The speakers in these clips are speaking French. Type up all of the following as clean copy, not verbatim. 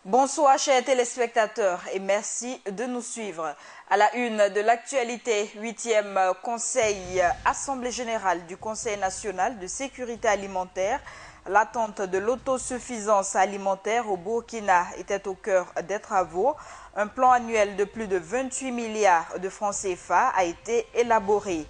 Bonsoir chers téléspectateurs et merci de nous suivre. À la une de l'actualité, 8e Conseil Assemblée Générale du Conseil National de Sécurité Alimentaire. L'attente de l'autosuffisance alimentaire au Burkina était au cœur des travaux. Un plan annuel de plus de 28 milliards de francs CFA a été élaboré.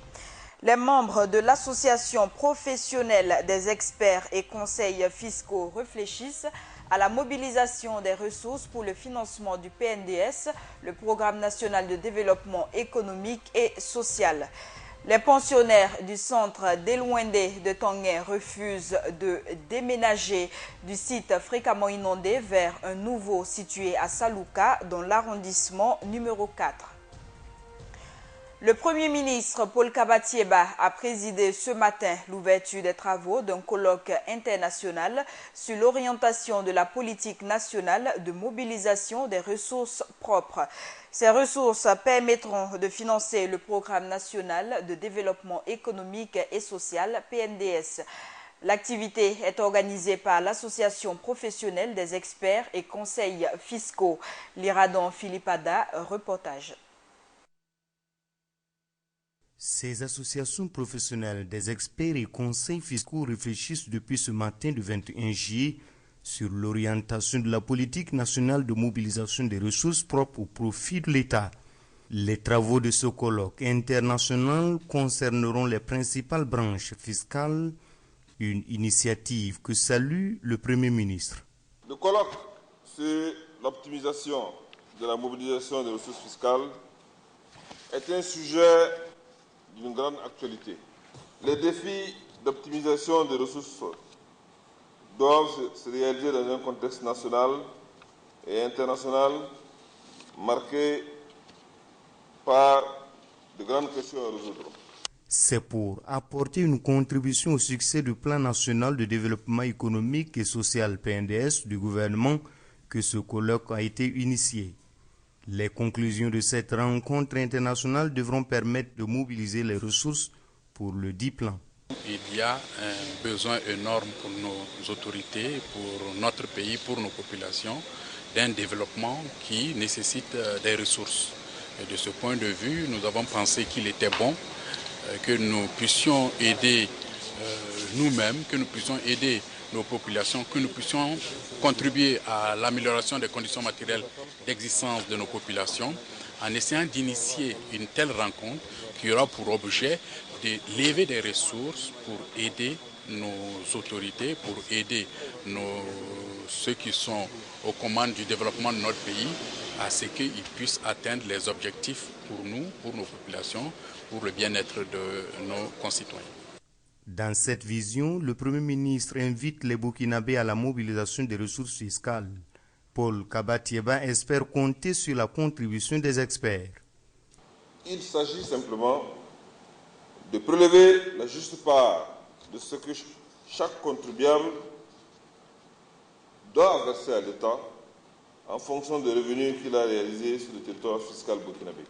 Les membres de l'association professionnelle des experts et conseils fiscaux réfléchissent à la mobilisation des ressources pour le financement du PNDS, le Programme national de développement économique et social. Les pensionnaires du centre d'Elouendé de Tanguay refusent de déménager du site fréquemment inondé vers un nouveau situé à Salouka dans l'arrondissement numéro 4. Le Premier ministre Paul Kabatieba a présidé ce matin l'ouverture des travaux d'un colloque international sur l'orientation de la politique nationale de mobilisation des ressources propres. Ces ressources permettront de financer le Programme national de développement économique et social PNDS. L'activité est organisée par l'Association professionnelle des experts et conseils fiscaux. L'Iradon Philippada, reportage. Ces associations professionnelles des experts et conseils fiscaux réfléchissent depuis ce matin du 21 juillet sur l'orientation de la politique nationale de mobilisation des ressources propres au profit de l'État. Les travaux de ce colloque international concerneront les principales branches fiscales, une initiative que salue le Premier ministre. Le colloque sur l'optimisation de la mobilisation des ressources fiscales est un sujet d'une grande actualité. Les défis d'optimisation des ressources doivent se réaliser dans un contexte national et international marqué par de grandes questions à résoudre. C'est pour apporter une contribution au succès du Plan national de développement économique et social PNDS du gouvernement que ce colloque a été initié. Les conclusions de cette rencontre internationale devront permettre de mobiliser les ressources pour le dit plan. Il y a un besoin énorme pour nos autorités, pour notre pays, pour nos populations, d'un développement qui nécessite des ressources. Et de ce point de vue, nous avons pensé qu'il était bon que nous puissions aider nous-mêmes, que nous puissions aider nos populations, que nous puissions contribuer à l'amélioration des conditions matérielles d'existence de nos populations en essayant d'initier une telle rencontre qui aura pour objet de lever des ressources pour aider nos autorités, pour aider ceux qui sont aux commandes du développement de notre pays à ce qu'ils puissent atteindre les objectifs pour nous, pour nos populations, pour le bien-être de nos concitoyens. Dans cette vision, le Premier ministre invite les Burkinabés à la mobilisation des ressources fiscales. Paul Kabatieba espère compter sur la contribution des experts. Il s'agit simplement de prélever la juste part de ce que chaque contribuable doit verser à l'État en fonction des revenus qu'il a réalisés sur le territoire fiscal burkinabé.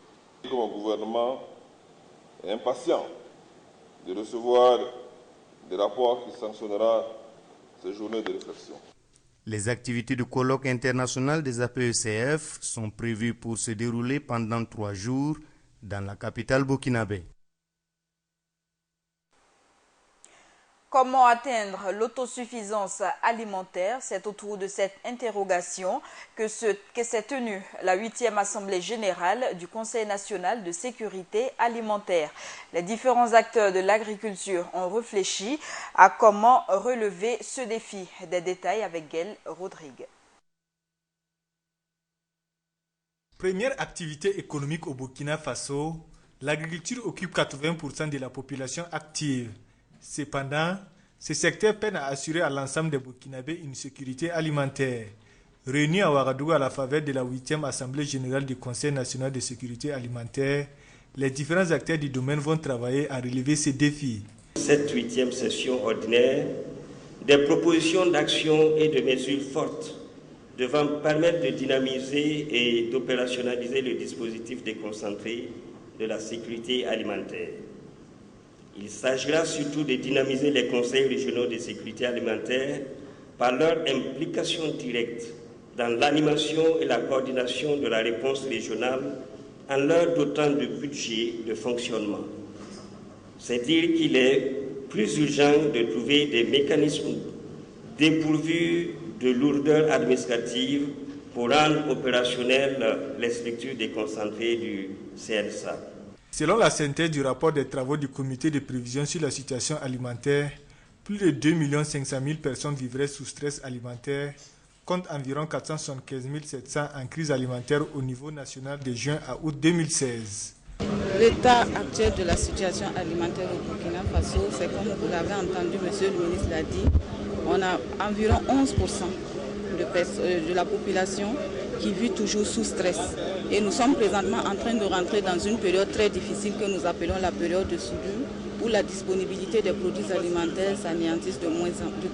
Comme gouvernement est impatient de recevoir des rapports qui sanctionnera ces journées de réflexion. Les activités du colloque international des APECF sont prévues pour se dérouler pendant 3 jours dans la capitale burkinabé. Comment atteindre l'autosuffisance alimentaire? C'est autour de cette interrogation que s'est tenue la 8e Assemblée générale du Conseil national de sécurité alimentaire. Les différents acteurs de l'agriculture ont réfléchi à comment relever ce défi. Des détails avec Gaël Rodrigue. Première activité économique au Burkina Faso, l'agriculture occupe 80% de la population active. Cependant, ce secteur peine à assurer à l'ensemble des Burkinabés une sécurité alimentaire. Réunis à Ouagadougou à la faveur de la 8e Assemblée générale du Conseil national de sécurité alimentaire, les différents acteurs du domaine vont travailler à relever ces défis. Cette 8e session ordinaire, des propositions d'action et de mesures fortes devant permettre de dynamiser et d'opérationnaliser le dispositif déconcentré de la sécurité alimentaire. Il s'agira surtout de dynamiser les conseils régionaux de sécurité alimentaire par leur implication directe dans l'animation et la coordination de la réponse régionale en leur dotant de budget de fonctionnement. C'est dire qu'il est plus urgent de trouver des mécanismes dépourvus de lourdeur administrative pour rendre opérationnelles les structures déconcentrées du CNSA. Selon la synthèse du rapport des travaux du comité de prévision sur la situation alimentaire, plus de 2 500 000 personnes vivraient sous stress alimentaire, contre environ 475 700 en crise alimentaire au niveau national de juin à août 2016. L'état actuel de la situation alimentaire au Burkina Faso, c'est comme vous l'avez entendu, monsieur le ministre l'a dit, on a environ 11% de la population qui vit toujours sous stress. Et nous sommes présentement en train de rentrer dans une période très difficile que nous appelons la période de soudure, où la disponibilité des produits alimentaires s'anéantisse de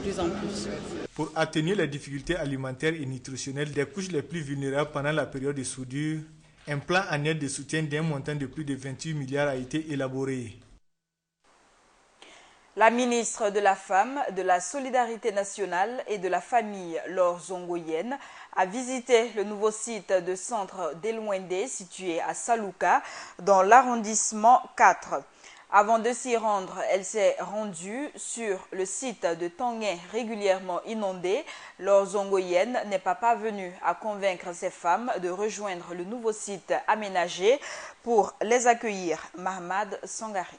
plus en plus. Pour atténuer les difficultés alimentaires et nutritionnelles des couches les plus vulnérables pendant la période de soudure, un plan annuel de soutien d'un montant de plus de 28 milliards a été élaboré. La ministre de la Femme, de la Solidarité nationale et de la Famille, Laure Zongoyen, a visité le nouveau site de centre d'Elwendé situé à Salouka, dans l'arrondissement 4. Avant de s'y rendre, elle s'est rendue sur le site de Tanguin régulièrement inondé. Laure Zongoyen n'est pas parvenue à convaincre ces femmes de rejoindre le nouveau site aménagé pour les accueillir. Mahmad Sangari.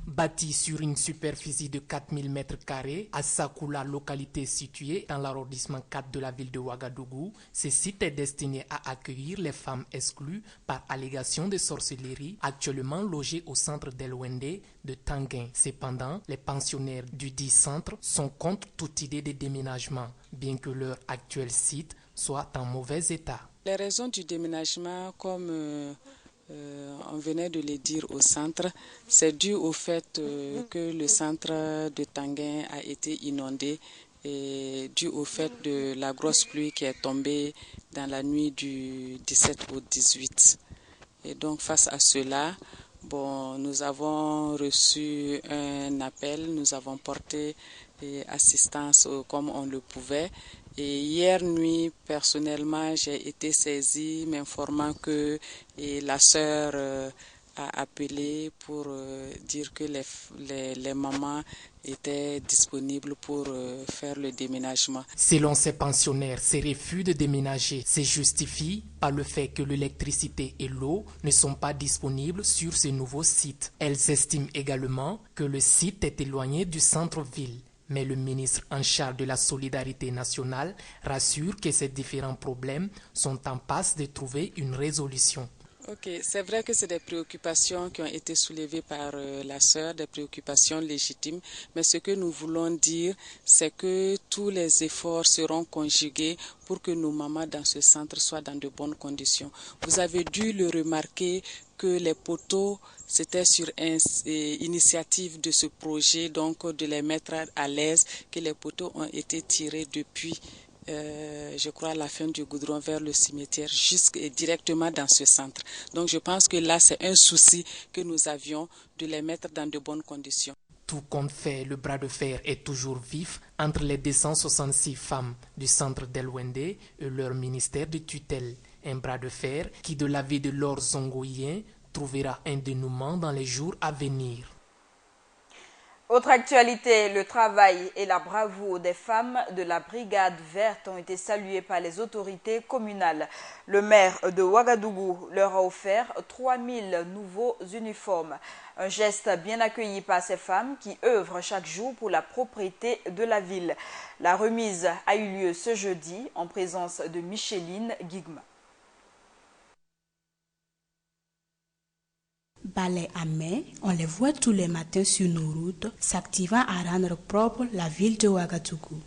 Bâti sur une superficie de 4000 m², à Sakoula, localité située dans l'arrondissement 4 de la ville de Ouagadougou, ce site est destiné à accueillir les femmes exclues par allégation de sorcellerie, actuellement logées au centre d'Elwendé de Tanguin. Cependant, les pensionnaires du dit centre sont contre toute idée de déménagement, bien que leur actuel site soit en mauvais état. Les raisons du déménagement, comme on venait de le dire au centre, c'est dû au fait que le centre de Tanguin a été inondé et dû au fait de la grosse pluie qui est tombée dans la nuit du 17 au 18. Et donc face à cela, nous avons reçu un appel, nous avons porté assistance comme on le pouvait. Et hier nuit, personnellement, j'ai été saisie m'informant que la sœur a appelé pour dire que les mamans étaient disponibles pour faire le déménagement. Selon ces pensionnaires, ces refus de déménager se justifient par le fait que l'électricité et l'eau ne sont pas disponibles sur ce nouveau site. Elles estiment également que le site est éloigné du centre-ville. Mais le ministre en charge de la solidarité nationale rassure que ces différents problèmes sont en passe de trouver une résolution. Ok, c'est vrai que c'est des préoccupations qui ont été soulevées par la sœur, des préoccupations légitimes, mais ce que nous voulons dire, c'est que tous les efforts seront conjugués pour que nos mamans dans ce centre soient dans de bonnes conditions. Vous avez dû le remarquer que les poteaux, c'était sur initiative de ce projet, donc de les mettre à l'aise, que les poteaux ont été tirés depuis je crois, la fin du goudron vers le cimetière, directement dans ce centre. Donc je pense que là, c'est un souci que nous avions de les mettre dans de bonnes conditions. Tout compte fait, le bras de fer est toujours vif entre les 266 femmes du centre d'Elwendé et leur ministère de tutelle. Un bras de fer qui, de l'avis de Laure Zongoyen, trouvera un dénouement dans les jours à venir. Autre actualité, le travail et la bravoure des femmes de la Brigade Verte ont été salués par les autorités communales. Le maire de Ouagadougou leur a offert 3000 nouveaux uniformes. Un geste bien accueilli par ces femmes qui œuvrent chaque jour pour la propreté de la ville. La remise a eu lieu ce jeudi en présence de Micheline Guigma. Balai à main, on les voit tous les matins sur nos routes, s'activant à rendre propre la ville de Ouagadougou.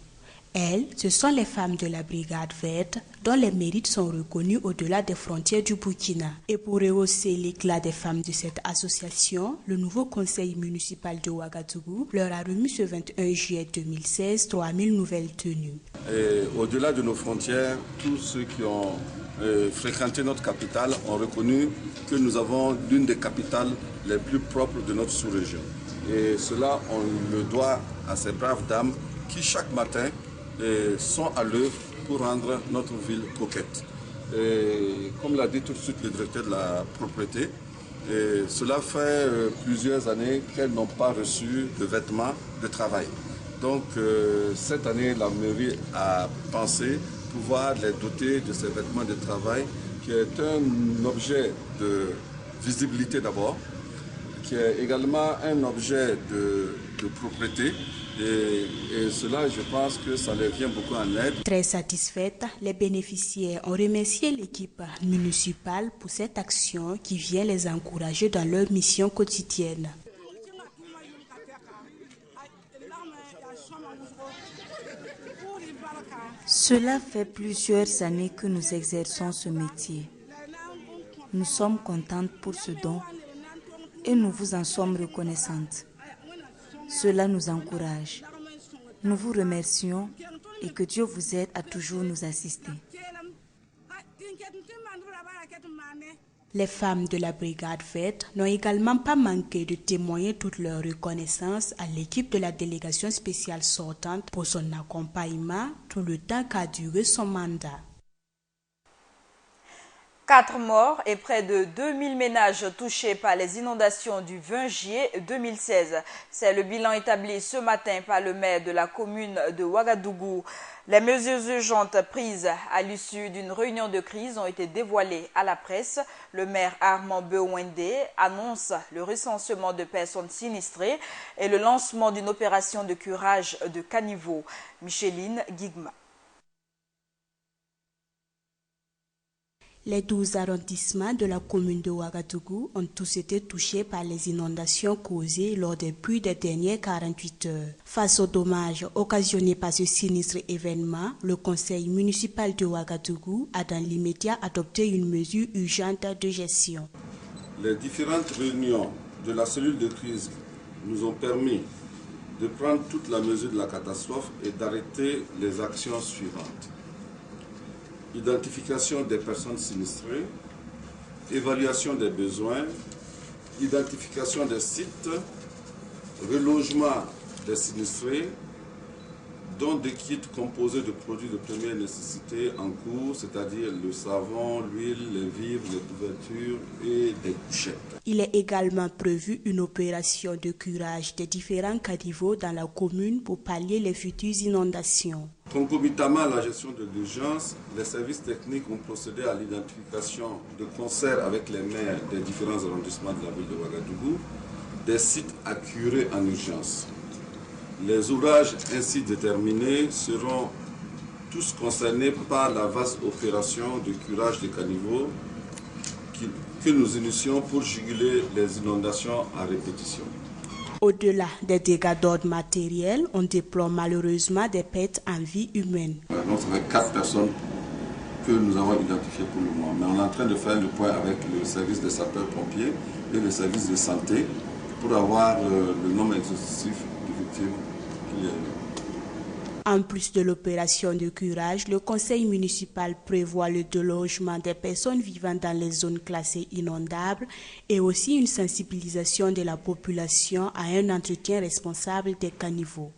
Elles, ce sont les femmes de la Brigade Verte, dont les mérites sont reconnus au-delà des frontières du Burkina. Et pour rehausser l'éclat des femmes de cette association, le nouveau conseil municipal de Ouagadougou leur a remis ce 21 juillet 2016 3000 nouvelles tenues. Au-delà de nos frontières, tous ceux qui ont fréquenté notre capitale ont reconnu que nous avons l'une des capitales les plus propres de notre sous-région. Et cela, on le doit à ces braves dames qui, chaque matin, sont à l'œuvre pour rendre notre ville coquette. Et comme l'a dit tout de suite le directeur de la propriété, cela fait plusieurs années qu'elles n'ont pas reçu de vêtements de travail. Donc cette année, la mairie a pensé pouvoir les doter de ces vêtements de travail, qui est un objet de visibilité d'abord, qui est également un objet de propreté. Et cela, je pense que ça les vient beaucoup en aide. Très satisfaites, les bénéficiaires ont remercié l'équipe municipale pour cette action qui vient les encourager dans leur mission quotidienne. Cela fait plusieurs années que nous exerçons ce métier. Nous sommes contentes pour ce don et nous vous en sommes reconnaissantes. Cela nous encourage. Nous vous remercions et que Dieu vous aide à toujours nous assister. Les femmes de la brigade verte n'ont également pas manqué de témoigner toute leur reconnaissance à l'équipe de la délégation spéciale sortante pour son accompagnement tout le temps qu'a duré son mandat. 4 morts et près de 2000 ménages touchés par les inondations du 20 juillet 2016. C'est le bilan établi ce matin par le maire de la commune de Ouagadougou. Les mesures urgentes prises à l'issue d'une réunion de crise ont été dévoilées à la presse. Le maire Armand Bewende annonce le recensement de personnes sinistrées et le lancement d'une opération de curage de caniveaux. Micheline Guigma. Les 12 arrondissements de la commune de Ouagadougou ont tous été touchés par les inondations causées lors des pluies des dernières 48 heures. Face aux dommages occasionnés par ce sinistre événement, le conseil municipal de Ouagadougou a dans l'immédiat adopté une mesure urgente de gestion. Les différentes réunions de la cellule de crise nous ont permis de prendre toute la mesure de la catastrophe et d'arrêter les actions suivantes. Identification des personnes sinistrées, évaluation des besoins, identification des sites, relogement des sinistrés, don des kits composés de produits de première nécessité en cours, c'est-à-dire le savon, l'huile, les vivres, les couvertures et des couchettes. Il est également prévu une opération de curage des différents caniveaux dans la commune pour pallier les futures inondations. Concomitamment à la gestion de l'urgence, les services techniques ont procédé à l'identification de concert avec les maires des différents arrondissements de la ville de Ouagadougou des sites à curer en urgence. Les ouvrages ainsi déterminés seront tous concernés par la vaste opération de curage des caniveaux que nous initions pour juguler les inondations à répétition. Au-delà des dégâts d'ordre matériel, on déplore malheureusement des pertes en vie humaine. Donc, ça fait 4 personnes que nous avons identifiées pour le moment. Mais on est en train de faire le point avec le service des sapeurs-pompiers et le service de santé pour avoir le nombre exhaustif de victimes qu'il y a eu. En plus de l'opération de curage, le conseil municipal prévoit le délogement des personnes vivant dans les zones classées inondables et aussi une sensibilisation de la population à un entretien responsable des caniveaux.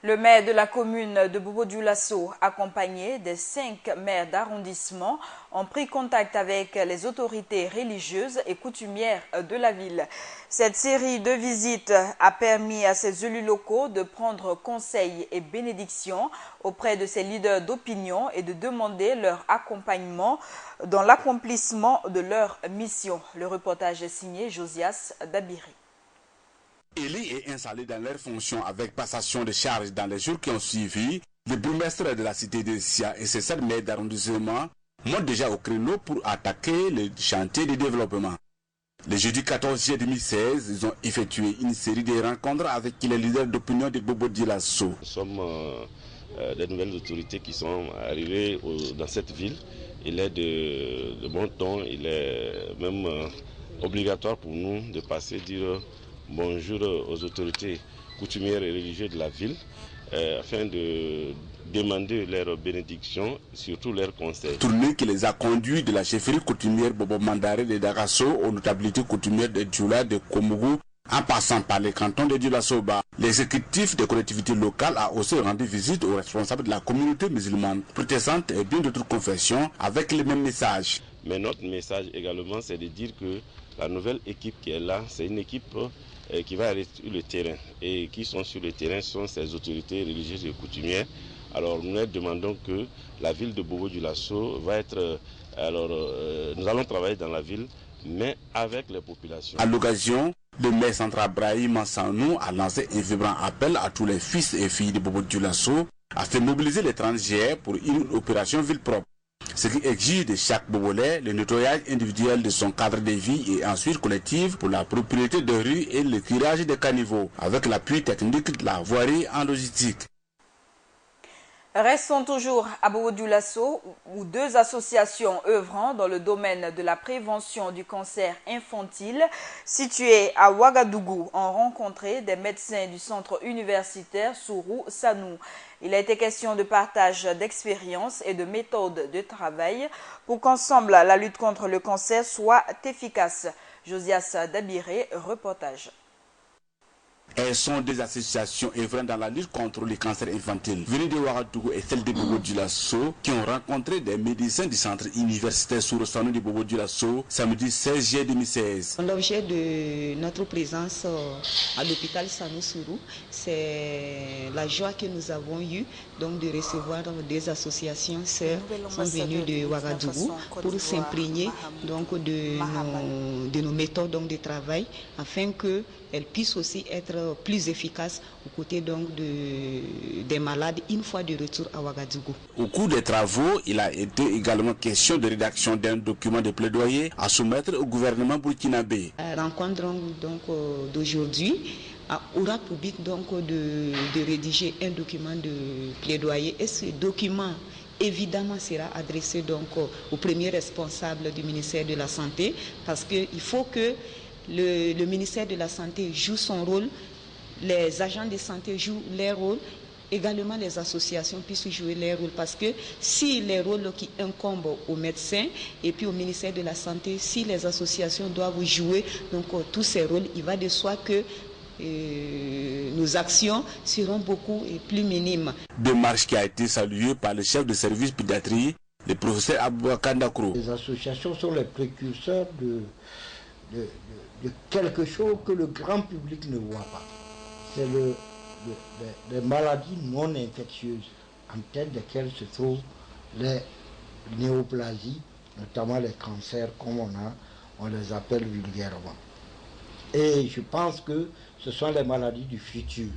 Le maire de la commune de Bobo-Dioulasso, accompagné des 5 maires d'arrondissement, ont pris contact avec les autorités religieuses et coutumières de la ville. Cette série de visites a permis à ces élus locaux de prendre conseil et bénédiction auprès de ces leaders d'opinion et de demander leur accompagnement dans l'accomplissement de leur mission. Le reportage est signé Josias Dabiri. Élus et installés dans leurs fonctions avec passation de charges dans les jours qui ont suivi, le bourgmestre de la cité de Sia et ses 7 maires d'arrondissement montent déjà au créneau pour attaquer le chantier de développement. Le jeudi 14 juillet 2016, ils ont effectué une série de rencontres avec les leaders d'opinion de Bobo-Dioulasso. Nous sommes des nouvelles autorités qui sont arrivées dans cette ville. Il est de bon ton, il est même obligatoire pour nous de passer dire bonjour aux autorités coutumières et religieuses de la ville afin de demander leur bénédiction, surtout leurs conseils. Tournée qui les a conduits de la chefferie coutumière Bobo Mandare de Darasso aux notabilités coutumières de Djoula, de Komougou, En passant par les cantons de Dioula-Soba, l'exécutif des collectivités locales a aussi rendu visite aux responsables de la communauté musulmane, protestante et bien d'autres confessions avec les mêmes messages. Mais notre message également, c'est de dire que la nouvelle équipe qui est là, c'est une équipe qui va aller sur le terrain. Et qui sont sur le terrain sont ces autorités religieuses et coutumières. Alors nous leur demandons que la ville de Bobo-Dioulasso va être... nous allons travailler dans la ville, mais avec les populations. À l'occasion, le maire central Brahim Mansanou a lancé un vibrant appel à tous les fils et filles de Bobo-Dioulasso à faire mobiliser les 30 GR pour une opération ville propre. Ce qui exige de chaque Bobolais le nettoyage individuel de son cadre de vie et ensuite collectif pour la propriété de rue et le curage des caniveaux, avec l'appui technique de la voirie en logistique. Restons toujours à Bobo-Dioulasso, où 2 associations œuvrant dans le domaine de la prévention du cancer infantile situées à Ouagadougou ont rencontré des médecins du centre universitaire Sourou Sanou. Il a été question de partage d'expériences et de méthodes de travail pour qu'ensemble la lutte contre le cancer soit efficace. Josias Dabiré, reportage. Elles sont des associations œuvrant dans la lutte contre le cancer infantile. Venues de Ouagadougou et celles de Bobo-Dioulasso qui ont rencontré des médecins du centre universitaire Sourou Sanou de Bobo-Dioulasso samedi 16 juillet 2016. L'objet de notre présence à l'hôpital Sanou Sourou, c'est la joie que nous avons eue donc de recevoir des associations sœurs qui sont venues de Ouagadougou pour s'imprégner donc de nos méthodes donc, de travail afin qu'elles puissent aussi être plus efficaces aux côtés donc des malades une fois de retour à Ouagadougou. Au cours des travaux, il a été également question de rédaction d'un document de plaidoyer à soumettre au gouvernement burkinabé. La rencontre donc d'aujourd'hui aura pour but donc de rédiger un document de plaidoyer et ce document évidemment sera adressé donc au premier responsable du ministère de la Santé parce qu'il faut que le ministère de la Santé joue son rôle, les agents de santé jouent leur rôle, également les associations puissent jouer leur rôle parce que si les rôles qui incombent aux médecins et puis au ministère de la Santé, si les associations doivent jouer donc tous ces rôles, il va de soi que nos actions seront beaucoup plus minimes. Démarche qui a été saluée par le chef de service pédiatrie, le professeur Aboubakar Ndakro. Les associations sont les précurseurs de quelque chose que le grand public ne voit pas. C'est les maladies non infectieuses, en tête desquelles se trouvent les néoplasies, notamment les cancers, comme on les appelle vulgairement. Et je pense que ce sont les maladies du futur.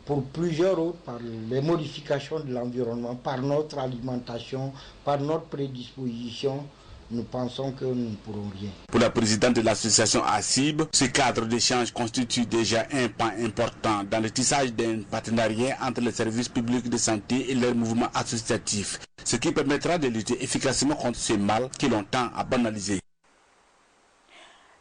Pour plusieurs autres, par les modifications de l'environnement, par notre alimentation, par notre prédisposition, nous pensons que nous ne pourrons rien. Pour la présidente de l'association ACIB, ce cadre d'échange constitue déjà un pas important dans le tissage d'un partenariat entre les services publics de santé et leurs mouvements associatifs, ce qui permettra de lutter efficacement contre ce mal qui longtemps a banalisé.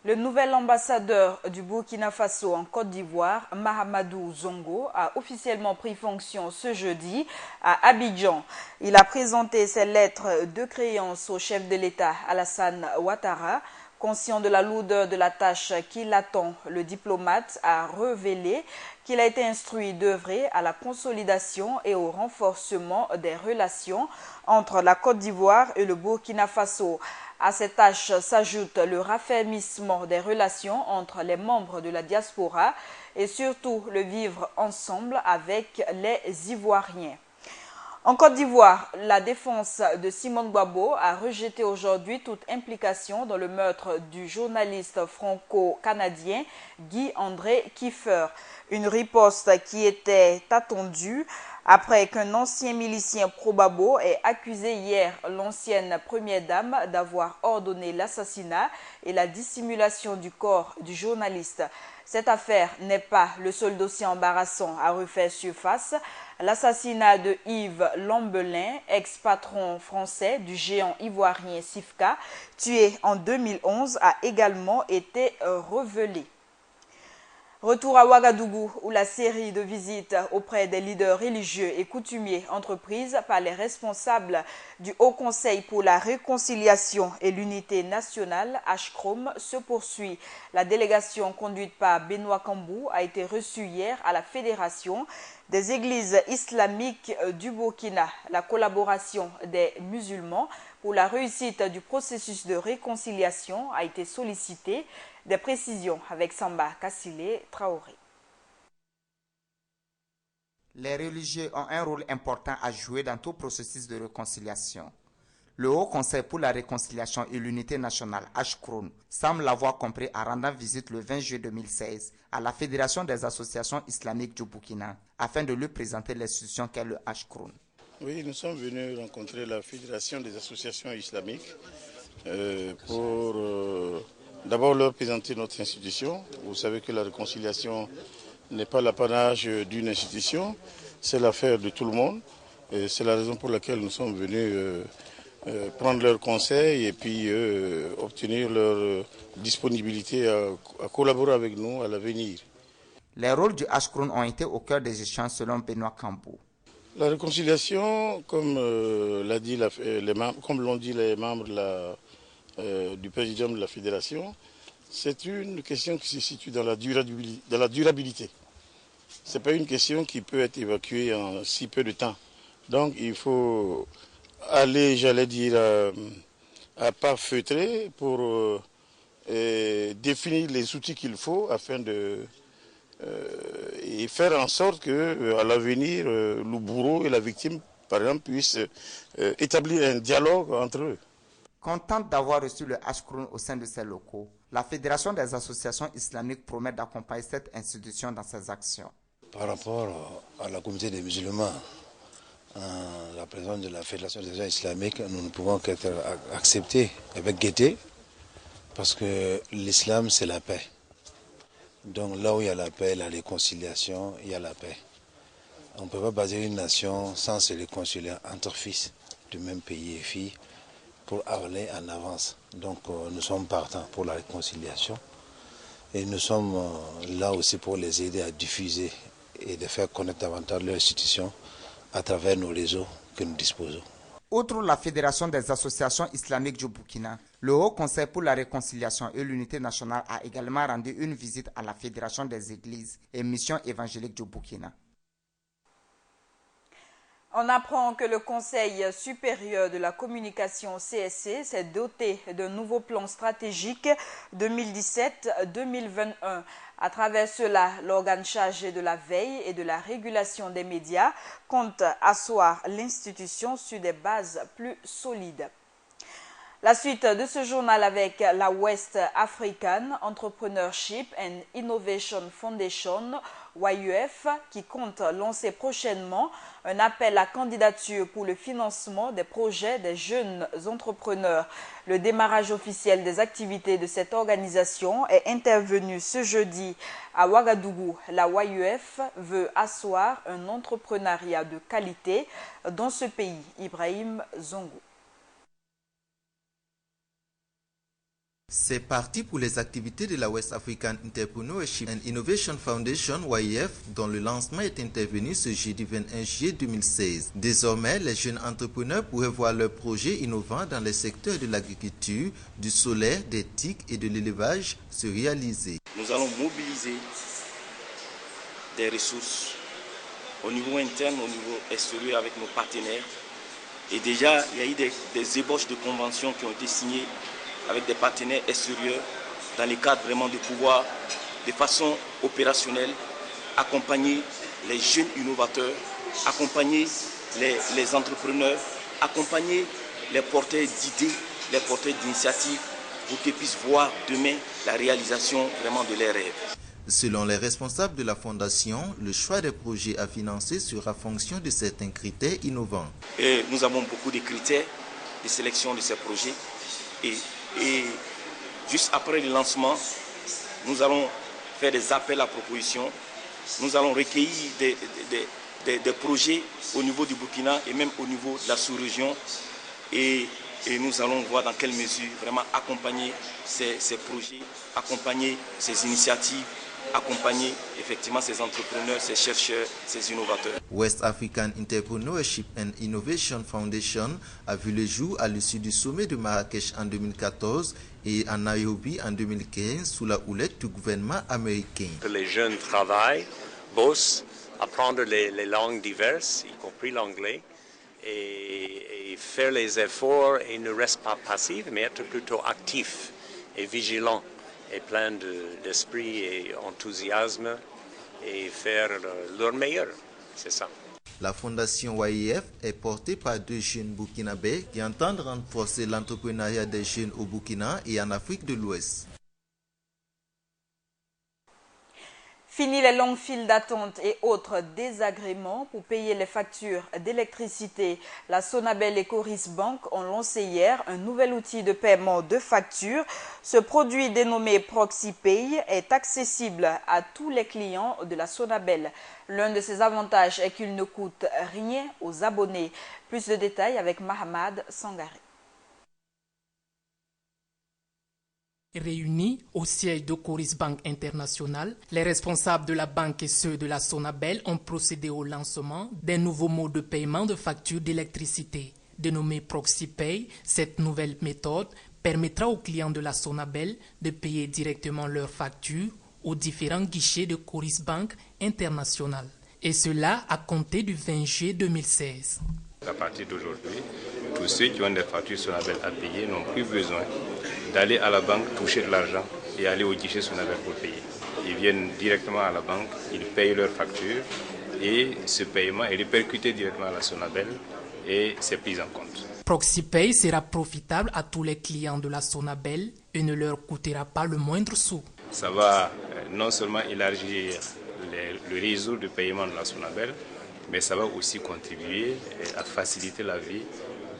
Le nouvel ambassadeur du Burkina Faso en Côte d'Ivoire, Mahamadou Zongo, a officiellement pris fonction ce jeudi à Abidjan. Il a présenté ses lettres de créance au chef de l'État Alassane Ouattara. Conscient de la lourdeur de la tâche qui l'attend, le diplomate a révélé qu'il a été instruit d'œuvrer à la consolidation et au renforcement des relations entre la Côte d'Ivoire et le Burkina Faso. À cette tâche s'ajoute le raffermissement des relations entre les membres de la diaspora et surtout le vivre ensemble avec les Ivoiriens. En Côte d'Ivoire, la défense de Simone Gbagbo a rejeté aujourd'hui toute implication dans le meurtre du journaliste franco-canadien Guy-André Kiefer. Une riposte qui était attendue après qu'un ancien milicien pro-Gbagbo ait accusé hier l'ancienne première dame d'avoir ordonné l'assassinat et la dissimulation du corps du journaliste. Cette affaire n'est pas le seul dossier embarrassant à refaire surface. L'assassinat de Yves Lambelin, ex-patron français du géant ivoirien Sifka, tué en 2011, a également été révélé. Retour à Ouagadougou, où la série de visites auprès des leaders religieux et coutumiers entreprises par les responsables du Haut Conseil pour la réconciliation et l'unité nationale, HCROM, se poursuit. La délégation conduite par Benoît Cambou a été reçue hier à la Fédération des églises islamiques du Burkina. La collaboration des musulmans pour la réussite du processus de réconciliation a été sollicitée. Des précisions avec Samba Kassile Traoré. Les religieux ont un rôle important à jouer dans tout processus de réconciliation. Le Haut Conseil pour la réconciliation et l'unité nationale, HCRON, semble l'avoir compris en rendant visite le 20 juillet 2016 à la Fédération des associations islamiques du Burkina, afin de lui présenter l'institution qu'est le HCRON. Oui, nous sommes venus rencontrer la Fédération des associations islamiques pour d'abord leur présenter notre institution. Vous savez que la réconciliation n'est pas l'apanage d'une institution, c'est l'affaire de tout le monde. C'est la raison pour laquelle nous sommes venus prendre leurs conseils et puis obtenir leur disponibilité à collaborer avec nous à l'avenir. Les rôles du HCRON ont été au cœur des échanges selon Benoît Cambou. La réconciliation, comme l'ont dit les membres du président de la fédération, c'est une question qui se situe dans la durabilité. Ce n'est pas une question qui peut être évacuée en si peu de temps. Donc il faut aller, j'allais dire, à pas feutrer pour définir les outils qu'il faut afin de et faire en sorte qu'à l'avenir, le bourreau et la victime, par exemple, puissent établir un dialogue entre eux. Contente d'avoir reçu le HCRON au sein de ses locaux, la Fédération des associations islamiques promet d'accompagner cette institution dans ses actions. Par rapport à la communauté des musulmans, la présence de la Fédération des associations islamiques, nous ne pouvons qu'être acceptés avec gaieté, parce que l'islam, c'est la paix. Donc là où il y a la paix, la réconciliation, il y a la paix. On ne peut pas baser une nation sans se réconcilier entre fils du même pays et filles pour aller en avance. Donc nous sommes partants pour la réconciliation et nous sommes là aussi pour les aider à diffuser et de faire connaître davantage leur institution à travers nos réseaux que nous disposons. Outre la Fédération des associations islamiques du Burkina, le Haut Conseil pour la réconciliation et l'unité nationale a également rendu une visite à la Fédération des églises et missions évangéliques du Burkina. On apprend que le Conseil supérieur de la communication CSC s'est doté d'un nouveau plan stratégique 2017-2021. À travers cela, l'organe chargé de la veille et de la régulation des médias compte asseoir l'institution sur des bases plus solides. La suite de ce journal avec la West African Entrepreneurship and Innovation Foundation, WAIUF, qui compte lancer prochainement un appel à candidature pour le financement des projets des jeunes entrepreneurs. Le démarrage officiel des activités de cette organisation est intervenu ce jeudi à Ouagadougou. La WAIUF veut asseoir un entrepreneuriat de qualité dans ce pays. Ibrahim Zongo. C'est parti pour les activités de la West African Entrepreneurship and Innovation Foundation, WAIF, dont le lancement est intervenu ce jeudi 21 juillet 2016. Désormais, les jeunes entrepreneurs pourraient voir leurs projets innovants dans les secteurs de l'agriculture, du solaire, des TIC et de l'élevage se réaliser. Nous allons mobiliser des ressources au niveau interne, au niveau extérieur avec nos partenaires. Et déjà, il y a eu des ébauches de conventions qui ont été signées avec des partenaires extérieurs dans le cadre vraiment de pouvoir, de façon opérationnelle, accompagner les jeunes innovateurs, accompagner les entrepreneurs, accompagner les porteurs d'idées, les porteurs d'initiatives pour qu'ils puissent voir demain la réalisation vraiment de leurs rêves. Selon les responsables de la fondation, le choix des projets à financer sera fonction de certains critères innovants. Et nous avons beaucoup de critères de sélection de ces projets et juste après le lancement, nous allons faire des appels à propositions. Nous allons recueillir des projets au niveau du Burkina et même au niveau de la sous-région. Et nous allons voir dans quelle mesure vraiment accompagner ces projets, accompagner ces initiatives accompagner effectivement ces entrepreneurs, ces chercheurs, ces innovateurs. West African Entrepreneurship and Innovation Foundation a vu le jour à l'issue du sommet de Marrakech en 2014 et à Nairobi en 2015 sous la houlette du gouvernement américain. Les jeunes travaillent, bossent, apprendre les langues diverses, y compris l'anglais, et faire les efforts et ne rester pas passif, mais être plutôt actif et vigilant et plein d'esprit et enthousiasme et faire leur meilleur, c'est ça. La fondation YEF est portée par 2 jeunes burkinabés qui entendent renforcer l'entrepreneuriat des jeunes au Burkina et en Afrique de l'Ouest. Fini les longues files d'attente et autres désagréments pour payer les factures d'électricité. La Sonabel et Coris Bank ont lancé hier un nouvel outil de paiement de factures. Ce produit dénommé ProxyPay est accessible à tous les clients de la Sonabel. L'un de ses avantages est qu'il ne coûte rien aux abonnés. Plus de détails avec Mahamad Sangari. Réunis au siège de Coris Bank International, les responsables de la banque et ceux de la Sonabel ont procédé au lancement d'un nouveau mode de paiement de factures d'électricité. Dénommé ProxyPay, cette nouvelle méthode permettra aux clients de la Sonabel de payer directement leurs factures aux différents guichets de Coris Bank International. Et cela à compter du 20 juillet 2016. À partir d'aujourd'hui, tous ceux qui ont des factures Sonabel à payer n'ont plus besoin d'aller à la banque toucher de l'argent et aller au guichet Sonabel pour payer. Ils viennent directement à la banque, ils payent leurs factures et ce paiement est répercuté directement à la Sonabel et c'est pris en compte. ProxyPay sera profitable à tous les clients de la Sonabel et ne leur coûtera pas le moindre sou. Ça va non seulement élargir le réseau de paiement de la Sonabel, mais ça va aussi contribuer à faciliter la vie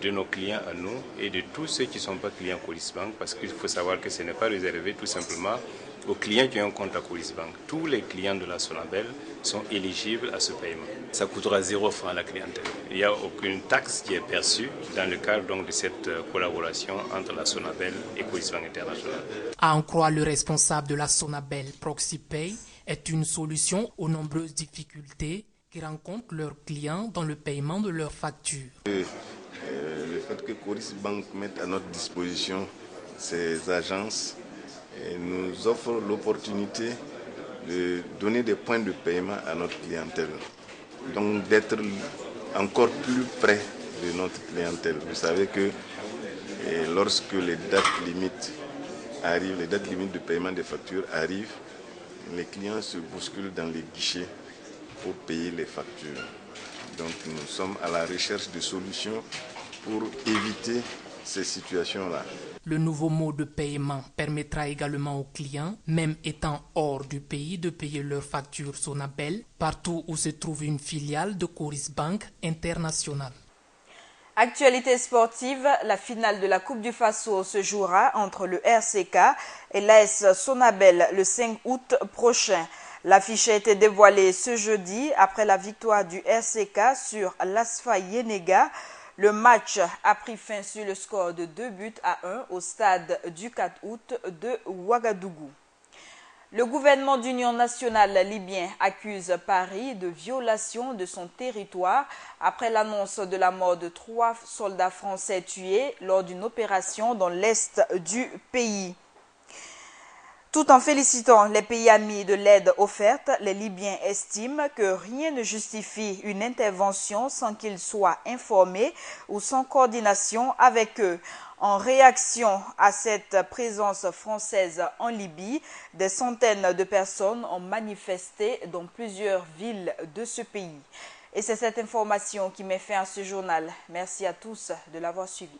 de nos clients à nous et de tous ceux qui ne sont pas clients Coris Bank, parce qu'il faut savoir que ce n'est pas réservé tout simplement aux clients qui ont un compte à Coris Bank. Tous les clients de la Sonabel sont éligibles à ce paiement. Ça coûtera 0 franc à la clientèle. Il n'y a aucune taxe qui est perçue dans le cadre donc de cette collaboration entre la Sonabel et Coris Bank International. À en croire le responsable de la Sonabel, ProxyPay est une solution aux nombreuses difficultés qui rencontrent leurs clients dans le paiement de leurs factures. Le fait que Coris Bank mette à notre disposition ces agences nous offre l'opportunité de donner des points de paiement à notre clientèle. Donc d'être encore plus près de notre clientèle. Vous savez que lorsque les dates limites arrivent, les dates limites de paiement des factures arrivent, les clients se bousculent dans les guichets pour payer les factures. Donc nous sommes à la recherche de solutions pour éviter ces situations-là. Le nouveau mode de paiement permettra également aux clients, même étant hors du pays, de payer leurs factures Sonabel partout où se trouve une filiale de Coris Bank International. Actualité sportive, la finale de la Coupe du Faso se jouera entre le RCK et l'AS Sonabel le 5 août prochain. L'affiche a été dévoilée ce jeudi après la victoire du RCK sur l'Asfa Yenega. Le match a pris fin sur le score de 2-1 au stade du 4 août de Ouagadougou. Le gouvernement d'union nationale libyen accuse Paris de violation de son territoire après l'annonce de la mort de 3 soldats français tués lors d'une opération dans l'est du pays. Tout en félicitant les pays amis de l'aide offerte, les Libyens estiment que rien ne justifie une intervention sans qu'ils soient informés ou sans coordination avec eux. En réaction à cette présence française en Libye, des centaines de personnes ont manifesté dans plusieurs villes de ce pays. Et c'est cette information qui met fin à ce journal. Merci à tous de l'avoir suivi.